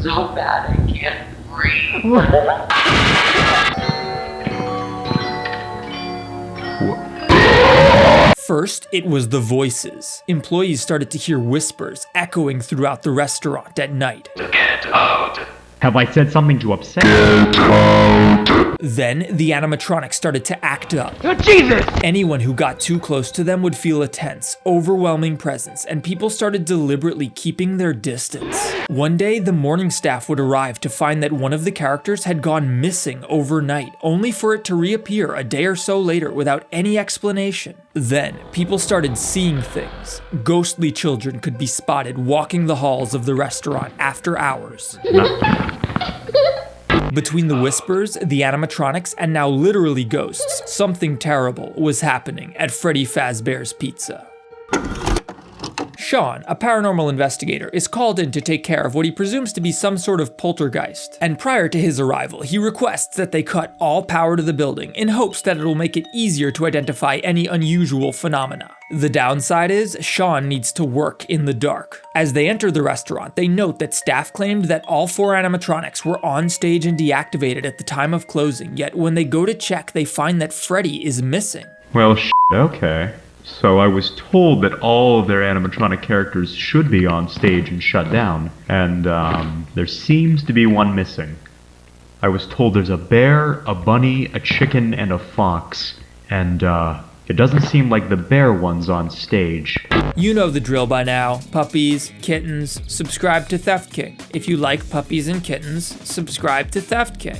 so bad I can't breathe. First, it was the voices. Employees started to hear whispers echoing throughout the restaurant at night. Get out. Have I said something to upset? Then, the animatronics started to act up. Oh, Jesus! Anyone who got too close to them would feel a tense, overwhelming presence, and people started deliberately keeping their distance. One day, the morning staff would arrive to find that one of the characters had gone missing overnight, only for it to reappear a day or so later without any explanation. Then, people started seeing things. Ghostly children could be spotted walking the halls of the restaurant after hours. Between the whispers, the animatronics, and now literally ghosts, something terrible was happening at Freddy Fazbear's Pizza. Sean, a paranormal investigator, is called in to take care of what he presumes to be some sort of poltergeist, and prior to his arrival, he requests that they cut all power to the building in hopes that it will make it easier to identify any unusual phenomena. The downside is, Sean needs to work in the dark. As they enter the restaurant, they note that staff claimed that all 4 animatronics were on stage and deactivated at the time of closing, yet when they go to check, they find that Freddy is missing. Well, okay. So I was told that all of their animatronic characters should be on stage and shut down, and there seems to be one missing. I was told there's a bear, a bunny, a chicken, and a fox, and it doesn't seem like the bear one's on stage. You know the drill by now. Puppies, kittens, subscribe to Theft King. If you like puppies and kittens, subscribe to Theft King.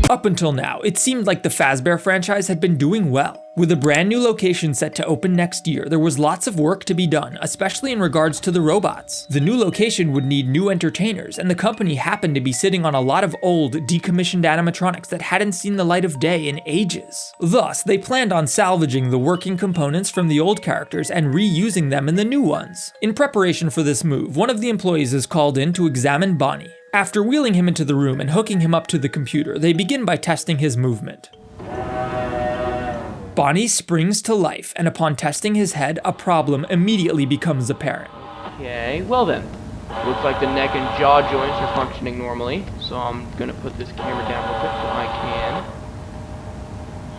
Up until now, it seemed like the Fazbear franchise had been doing well. With a brand new location set to open next year, there was lots of work to be done, especially in regards to the robots. The new location would need new entertainers, and the company happened to be sitting on a lot of old, decommissioned animatronics that hadn't seen the light of day in ages. Thus, they planned on salvaging the working components from the old characters and reusing them in the new ones. In preparation for this move, one of the employees is called in to examine Bonnie. After wheeling him into the room and hooking him up to the computer, they begin by testing his movement. Bonnie springs to life, and upon testing his head, a problem immediately becomes apparent. Okay, well then. Looks like the neck and jaw joints are functioning normally, so I'm gonna put this camera down real quick so I can.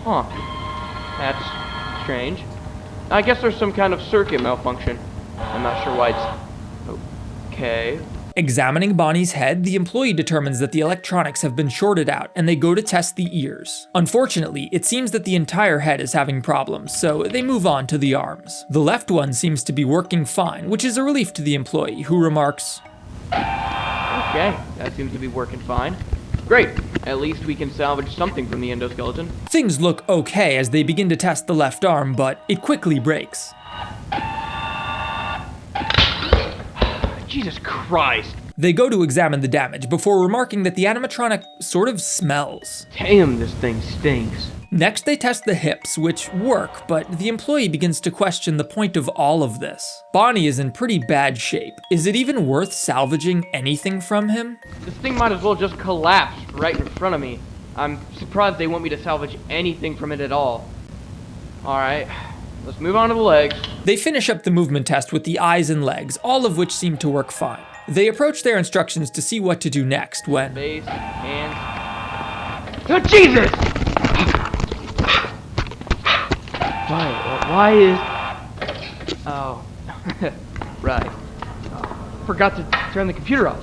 Huh. That's strange. I guess there's some kind of circuit malfunction. I'm not sure why it's... Okay. Examining Bonnie's head, the employee determines that the electronics have been shorted out, and they go to test the ears. Unfortunately, it seems that the entire head is having problems, so they move on to the arms. The left one seems to be working fine, which is a relief to the employee, who remarks, Okay, that seems to be working fine. Great, at least we can salvage something from the endoskeleton. Things look okay as they begin to test the left arm, but it quickly breaks. Jesus Christ. They go to examine the damage before remarking that the animatronic sort of smells. Damn, this thing stinks. Next, they test the hips, which work, but the employee begins to question the point of all of this. Bonnie is in pretty bad shape. Is it even worth salvaging anything from him? This thing might as well just collapse right in front of me. I'm surprised they want me to salvage anything from it at all. Alright, let's move on to the legs. They finish up the movement test with the eyes and legs, all of which seem to work fine. They approach their instructions to see what to do next when... Face, hands... Oh, Jesus! Why is... Oh. Right. Forgot to turn the computer off.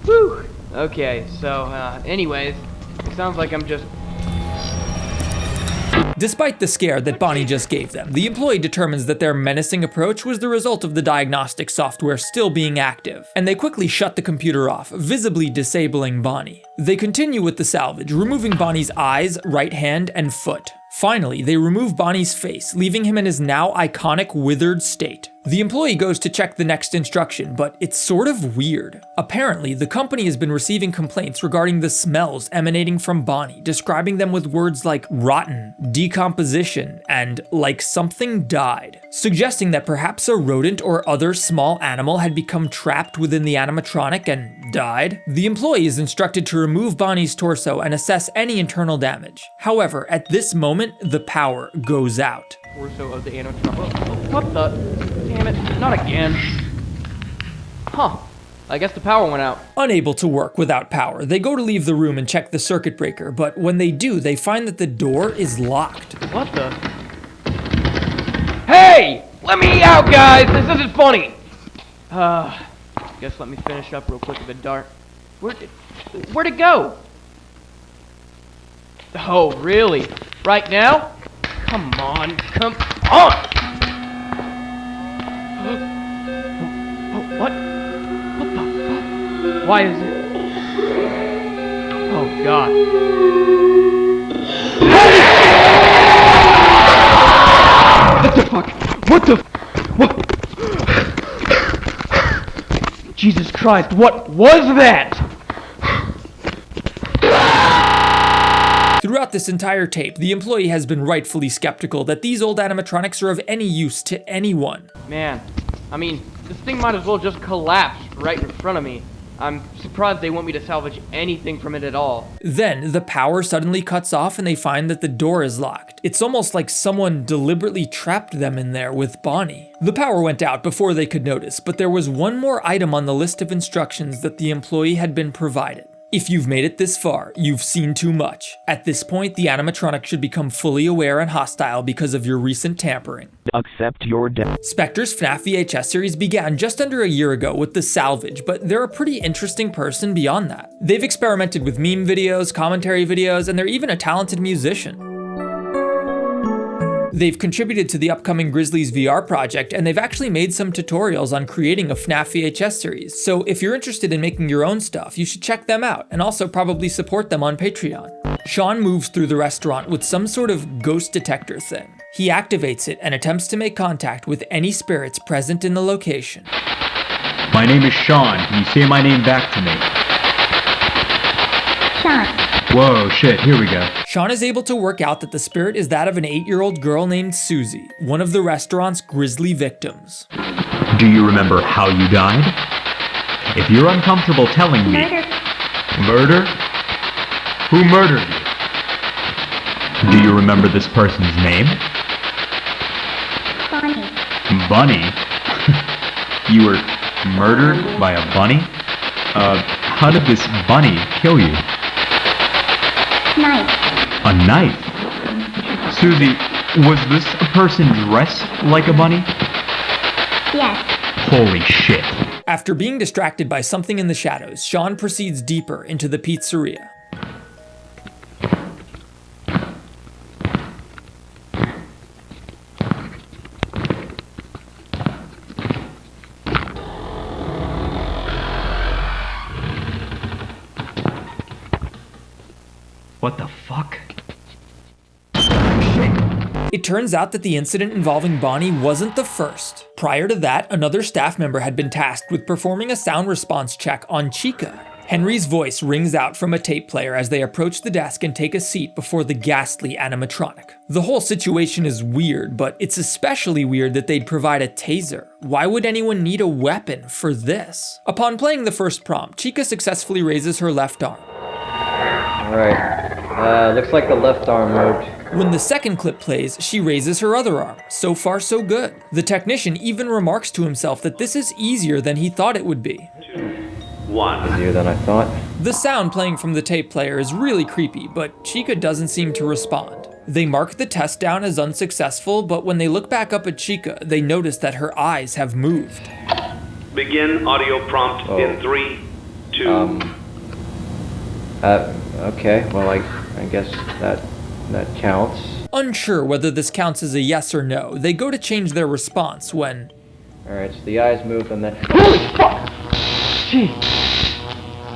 Whew! Okay, so, anyways, it sounds like I'm just... Despite the scare that Bonnie just gave them, the employee determines that their menacing approach was the result of the diagnostic software still being active, and they quickly shut the computer off, visibly disabling Bonnie. They continue with the salvage, removing Bonnie's eyes, right hand, and foot. Finally, they remove Bonnie's face, leaving him in his now iconic withered state. The employee goes to check the next instruction, but it's sort of weird. Apparently, the company has been receiving complaints regarding the smells emanating from Bonnie, describing them with words like rotten, decomposition, and like something died, suggesting that perhaps a rodent or other small animal had become trapped within the animatronic and died. The employee is instructed to remove Bonnie's torso and assess any internal damage. However, at this moment, the power goes out. Torso of the animatronic. What the? Damn it, not again. Huh. I guess the power went out. Unable to work without power, they go to leave the room and check the circuit breaker, but when they do, they find that the door is locked. What the? Hey! Let me out, guys! This isn't funny! Guess let me finish up real quick with the dart. Where'd it go? Oh, really? Right now? Come on, come on! Oh, what? What the fuck? Why is it? Oh, God. What the fuck? What the? What? Jesus Christ, what was that? Throughout this entire tape, the employee has been rightfully skeptical that these old animatronics are of any use to anyone. Man, I mean, this thing might as well just collapse right in front of me. I'm surprised they want me to salvage anything from it at all. Then, the power suddenly cuts off and they find that the door is locked. It's almost like someone deliberately trapped them in there with Bonnie. The power went out before they could notice, but there was one more item on the list of instructions that the employee had been provided. If you've made it this far, you've seen too much. At this point, the animatronic should become fully aware and hostile because of your recent tampering. Accept your death. Spectre's FNAF VHS series began just under a year ago with the salvage, but they're a pretty interesting person beyond that. They've experimented with meme videos, commentary videos, and they're even a talented musician. They've contributed to the upcoming Grizzlies VR project, and they've actually made some tutorials on creating a FNAF VHS series, so if you're interested in making your own stuff, you should check them out, and also probably support them on Patreon. Sean moves through the restaurant with some sort of ghost detector thing. He activates it and attempts to make contact with any spirits present in the location. My name is Sean. Can you say my name back to me? Sean. Whoa, shit, here we go. Sean is able to work out that the spirit is that of an 8-year-old girl named Susie, one of the restaurant's grisly victims. Do you remember how you died? If you're uncomfortable telling me... Murder. Murder? Who murdered you? Do you remember this person's name? Bonnie. Bunny? You were murdered by a bunny? How did this bunny kill you? Knife. A knife? Susie, was this a person dressed like a bunny? Yes. Holy shit. After being distracted by something in the shadows, Sean proceeds deeper into the pizzeria. What the fuck? It turns out that the incident involving Bonnie wasn't the first. Prior to that, another staff member had been tasked with performing a sound response check on Chica. Henry's voice rings out from a tape player as they approach the desk and take a seat before the ghastly animatronic. The whole situation is weird, but it's especially weird that they'd provide a taser. Why would anyone need a weapon for this? Upon playing the first prompt, Chica successfully raises her left arm. Alright, looks like the left arm moved. When the second clip plays, she raises her other arm. So far, so good. The technician even remarks to himself that this is easier than he thought it would be. 1. Easier than I thought. The sound playing from the tape player is really creepy, but Chica doesn't seem to respond. They mark the test down as unsuccessful, but when they look back up at Chica, they notice that her eyes have moved. Begin audio prompt in 3, 2. Okay, well I guess that counts. Unsure whether this counts as a yes or no, they go to change their response when... Alright, so the eyes moved and then... Holy fuck! Gee.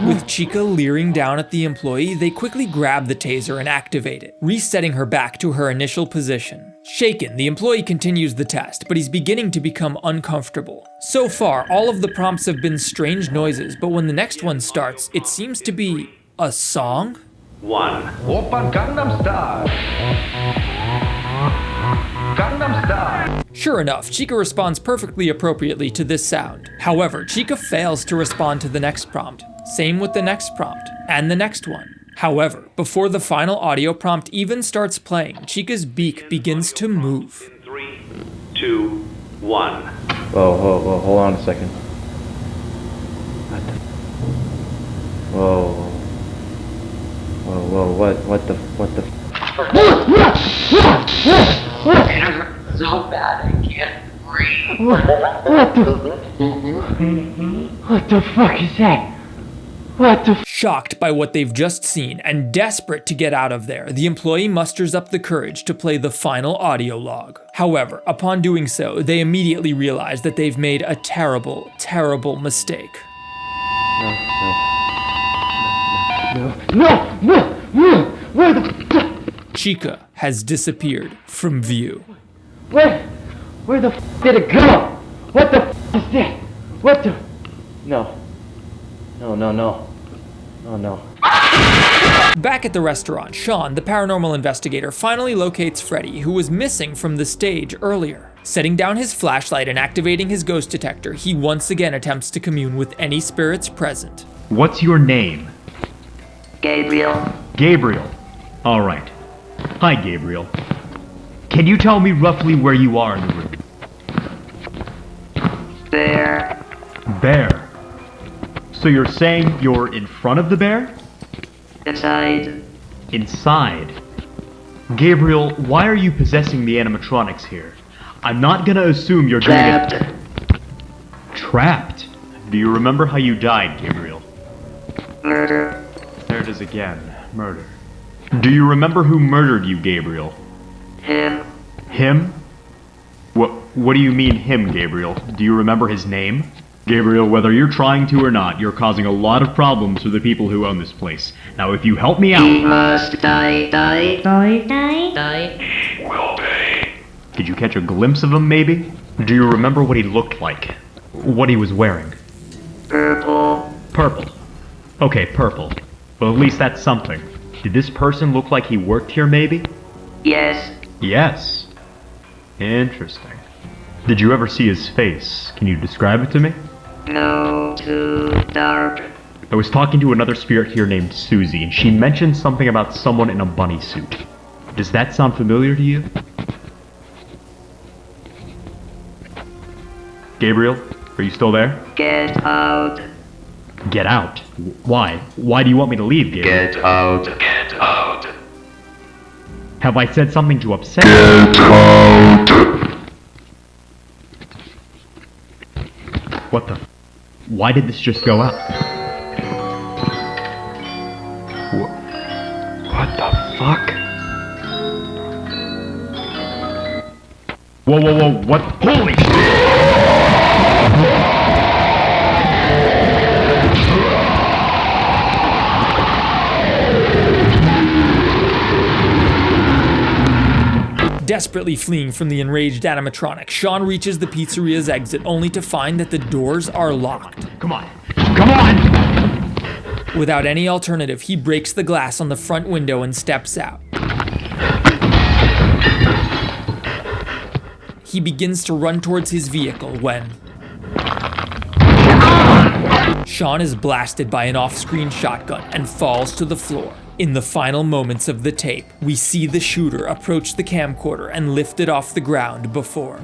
With Chica leering down at the employee, they quickly grab the taser and activate it, resetting her back to her initial position. Shaken, the employee continues the test, but he's beginning to become uncomfortable. So far, all of the prompts have been strange noises, but when the next one starts, it seems to be a song? 1. Oppa Gangnam Style. Gangnam Style. Sure enough, Chica responds perfectly appropriately to this sound. However, Chica fails to respond to the next prompt. Same with the next prompt, and the next one. However, before the final audio prompt even starts playing, Chica's beak begins to move. 3, 2, 1. Whoa, hold on a second. Whoa. Whoa, what the So bad I can't breathe. What the fuck is that? What the Shocked by what they've just seen and desperate to get out of there, the employee musters up the courage to play the final audio log. However, upon doing so, they immediately realize that they've made a terrible, terrible mistake. No! Where the Chica has disappeared from view. Where the did it go? What the is that? What the? No. Oh no. Back at the restaurant, Sean, the paranormal investigator, finally locates Freddy, who was missing from the stage earlier. Setting down his flashlight and activating his ghost detector, he once again attempts to commune with any spirits present. What's your name? Gabriel. Gabriel. All right. Hi, Gabriel. Can you tell me roughly where you are in the room? There. Bear. So you're saying you're in front of the bear? Inside. Inside. Gabriel, why are you possessing the animatronics here? I'm not gonna assume you're doing it... Trapped? Do you remember how you died, Gabriel? Murder. There it is again. Murder. Do you remember who murdered you, Gabriel? Him. Him? What do you mean him, Gabriel? Do you remember his name? Gabriel, whether you're trying to or not, you're causing a lot of problems for the people who own this place. Now, if you help me out... He must die. Will pay. Did you catch a glimpse of him, maybe? Do you remember what he looked like? What he was wearing? Purple. Purple. Okay, purple. Well, at least that's something. Did this person look like he worked here, maybe? Yes. Yes. Interesting. Did you ever see his face? Can you describe it to me? No. Too dark. I was talking to another spirit here named Susie, and she mentioned something about someone in a bunny suit. Does that sound familiar to you? Gabriel, are you still there? Get out. Get out? Why? Why do you want me to leave, Gabriel? Get out. Get out. Have I said something to upset you? Get out. What the? Why did this just go out? What the fuck? Whoa, what? Holy shit! Desperately fleeing from the enraged animatronic, Sean reaches the pizzeria's exit only to find that the doors are locked. Come on! Come on! Without any alternative, he breaks the glass on the front window and steps out. He begins to run towards his vehicle when... Sean is blasted by an off-screen shotgun and falls to the floor. In the final moments of the tape, we see the shooter approach the camcorder and lift it off the ground before